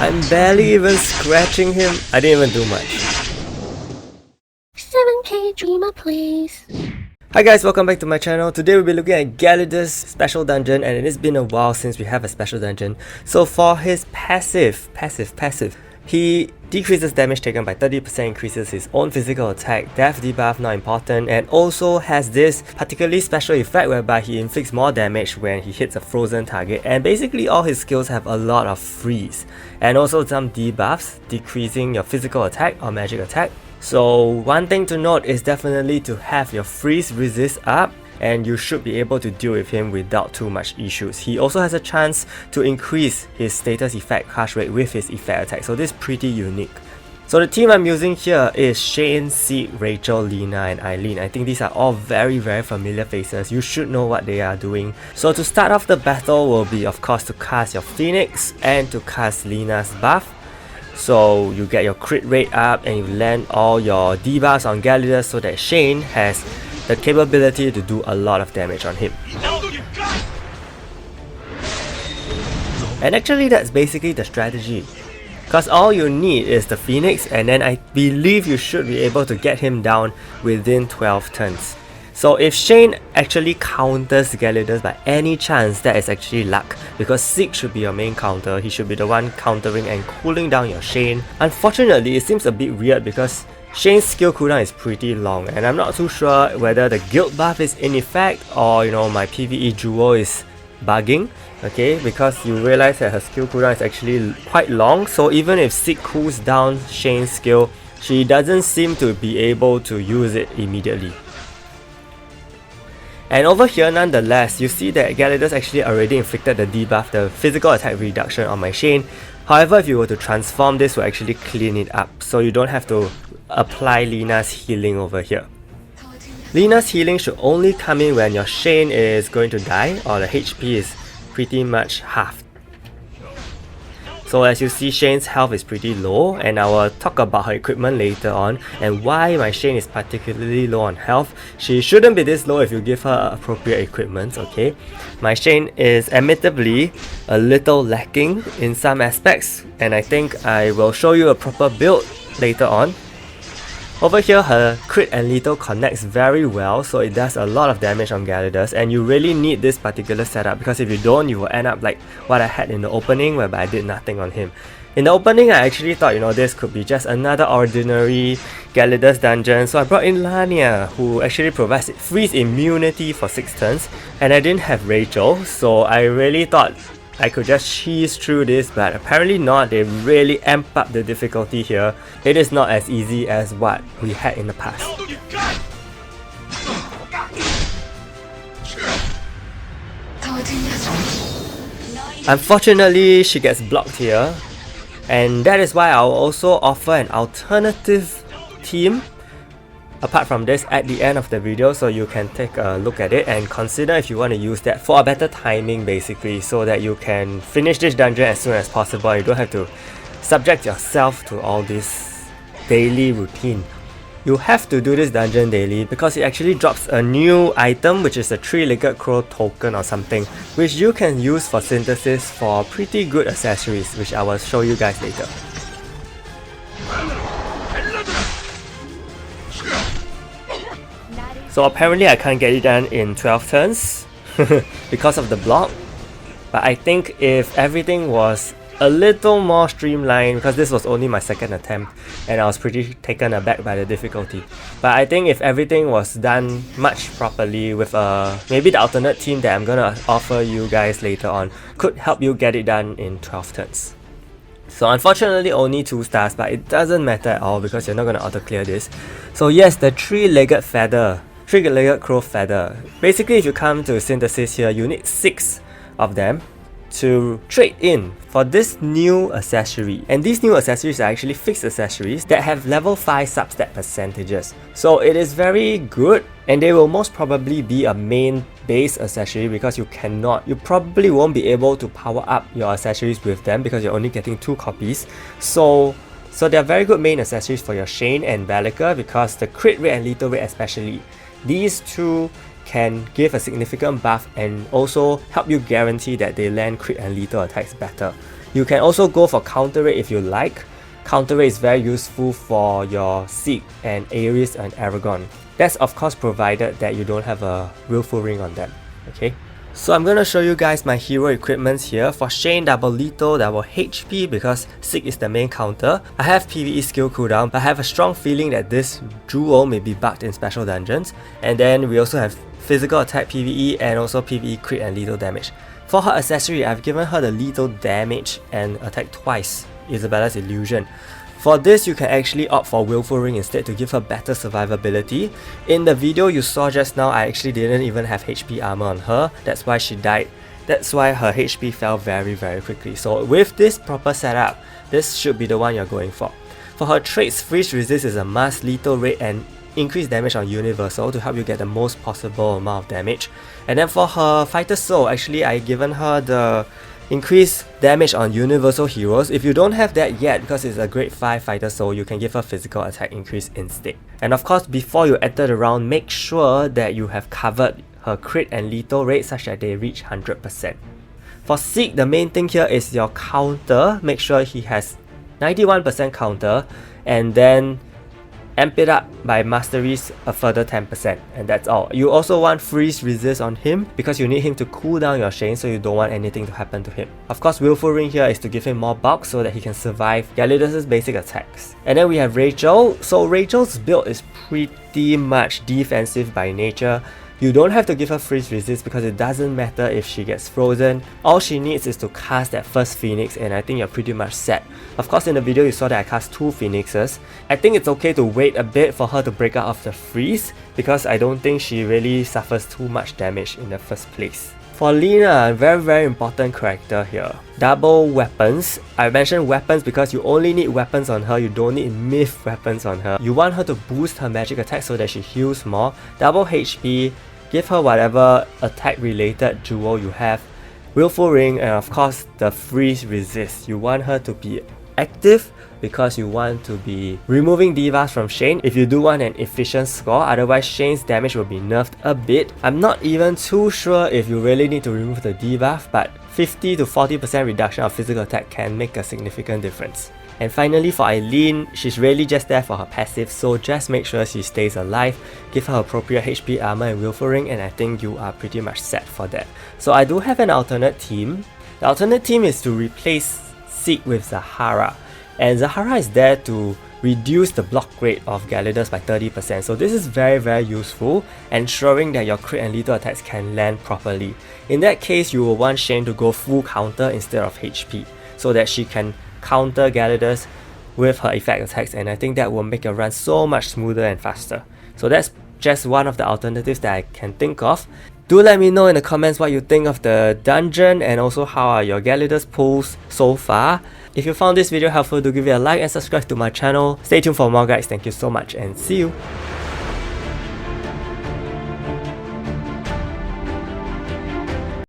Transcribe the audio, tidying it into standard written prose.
I'm barely even scratching him. I didn't even do much. 7K Dreamer, please. Hi guys, welcome back to my channel. Today we'll be looking at Galidus' special dungeon, and it has been a while since we have a special dungeon. So for his passive, he decreases damage taken by 30%, increases his own physical attack, death debuff not important, and also has this particularly special effect whereby he inflicts more damage when he hits a frozen target, and basically all his skills have a lot of freeze, and also some debuffs, decreasing your physical attack or magic attack. So one thing to note is definitely to have your freeze resist up, and you should be able to deal with him without too much issues. He also has a chance to increase his status effect cast rate with his effect attack, so this is pretty unique. So the team I'm using here is Shane, Seek, Rachel, Lina and Eileen. I think these are all very familiar faces. You should know what they are doing. So to start off the battle will be of course to cast your Phoenix and to cast Lina's buff. So you get your crit rate up and you land all your debuffs on Galidus so that Shane has the capability to do a lot of damage on him. And actually that's basically the strategy, because all you need is the Phoenix, and then I believe you should be able to get him down within 12 turns. So if Shane actually counters Galidus by any chance, that is actually luck, because Seek should be your main counter. He should be the one countering and cooling down your Shane. Unfortunately, it seems a bit weird because Shane's skill cooldown is pretty long, and I'm not too sure whether the guild buff is in effect or my PvE jewel is bugging. Okay, because you realize that her skill cooldown is actually quite long, so even if Seek cools down Shane's skill, she doesn't seem to be able to use it immediately. And over here, nonetheless, you see that Galidus actually already inflicted the debuff, the physical attack reduction on my Shane. However, if you were to transform, this will actually clean it up, so you don't have to apply Lina's healing over here. Lina's healing should only come in when your Shane is going to die or the HP is pretty much halved. So as you see, Shane's health is pretty low, and I will talk about her equipment later on and why my Shane is particularly low on health. She shouldn't be this low if you give her appropriate equipment, okay? My Shane is admittedly a little lacking in some aspects, and I think I will show you a proper build later on. Over here, her crit and lethal connects very well, so it does a lot of damage on Galidus, and you really need this particular setup, because if you don't, you will end up like what I had in the opening whereby I did nothing on him. In the opening, I actually thought, this could be just another ordinary Galidus dungeon, so I brought in Lania, who actually provides freeze immunity for 6 turns, and I didn't have Rachel, so I really thought I could just cheese through this, but apparently not. They really amp up the difficulty here. It is not as easy as what we had in the past. Unfortunately, she gets blocked here, and that is why I'll also offer an alternative team apart from this at the end of the video, so you can take a look at it and consider if you want to use that for a better timing, basically, so that you can finish this dungeon as soon as possible. You don't have to subject yourself to all this daily routine. You have to do this dungeon daily because it actually drops a new item, which is a 3-legged crow token or something, which you can use for synthesis for pretty good accessories, which I will show you guys later. So apparently I can't get it done in 12 turns because of the block, but I think if everything was a little more streamlined, because this was only my second attempt and I was pretty taken aback by the difficulty, but I think if everything was done much properly with maybe the alternate team that I'm gonna offer you guys later on could help you get it done in 12 turns. So unfortunately only 2 stars, but it doesn't matter at all because you're not gonna auto clear this. So yes, the 3-legged feather, 3-legged crow feather. Basically, if you come to synthesis here, you need 6 of them to trade in for this new accessory. And these new accessories are actually fixed accessories that have level 5 substat percentages. So it is very good, and they will most probably be a main base accessory because you probably won't be able to power up your accessories with them because you're only getting 2 copies. So they're very good main accessories for your Shane and Valika because the crit rate and lethal rate especially, these two can give a significant buff and also help you guarantee that they land crit and lethal attacks better. You can also go for counter rate if you like. Counter rate is very useful for your Zeke and Ares and Aragorn. That's of course provided that you don't have a Willful Ring on them, okay? So I'm gonna show you guys my hero equipments here. For Shane, double lethal, double HP because Zeke is the main counter. I have PvE skill cooldown, but I have a strong feeling that this duo may be bugged in special dungeons. And then we also have physical attack PvE and also PvE crit and lethal damage. For her accessory, I've given her the lethal damage and attack twice, Isabella's Illusion. For this, you can actually opt for Willful Ring instead to give her better survivability. In the video you saw just now, I actually didn't even have HP armor on her. That's why she died. That's why her HP fell very quickly. So with this proper setup, this should be the one you're going for. For her traits, Freeze Resist is a must, lethal rate and increased damage on Universal to help you get the most possible amount of damage. And then for her Fighter Soul, actually I given her the increase damage on universal heroes. If you don't have that yet, because it's a grade 5 fighter soul, you can give her physical attack increase instead. And of course, before you enter the round, make sure that you have covered her crit and lethal rate such that they reach 100%. For Zeke, the main thing here is your counter. Make sure he has 91% counter, and then amp it up by masteries a further 10%, and that's all. You also want freeze resist on him because you need him to cool down your Shane, so you don't want anything to happen to him. Of course, Willful Ring here is to give him more bulk so that he can survive Gyarados' basic attacks. And then we have Rachel. So Rachel's build is pretty much defensive by nature. You don't have to give her freeze resist because it doesn't matter if she gets frozen. All she needs is to cast that first Phoenix, and I think you're pretty much set. Of course, in the video you saw that I cast 2 Phoenixes. I think it's okay to wait a bit for her to break out of the freeze because I don't think she really suffers too much damage in the first place. For Lina, very important character here. Double weapons. I mentioned weapons because you only need weapons on her, you don't need myth weapons on her. You want her to boost her magic attack so that she heals more. Double HP, give her whatever attack related jewel you have. Willful Ring, and of course the freeze resist. You want her to be active because you want to be removing debuffs from Shane if you do want an efficient score, otherwise Shane's damage will be nerfed a bit. I'm not even too sure if you really need to remove the debuff, but 50 to 40% reduction of physical attack can make a significant difference. And finally for Eileen, she's really just there for her passive, so just make sure she stays alive, give her appropriate HP armor and Willful Ring, and I think you are pretty much set for that. So I do have an alternate team. The alternate team is to replace Zeke with Zahara. And Zahara is there to reduce the block rate of Gyarados by 30%. So this is very useful, ensuring that your crit and lethal attacks can land properly. In that case, you will want Shane to go full counter instead of HP, so that she can counter Gyarados with her effect attacks, and I think that will make your run so much smoother and faster. So that's just one of the alternatives that I can think of. Do let me know in the comments what you think of the dungeon and also how are your Gyarados pulls so far. If you found this video helpful, do give it a like and subscribe to my channel. Stay tuned for more guys. Thank you so much and see you!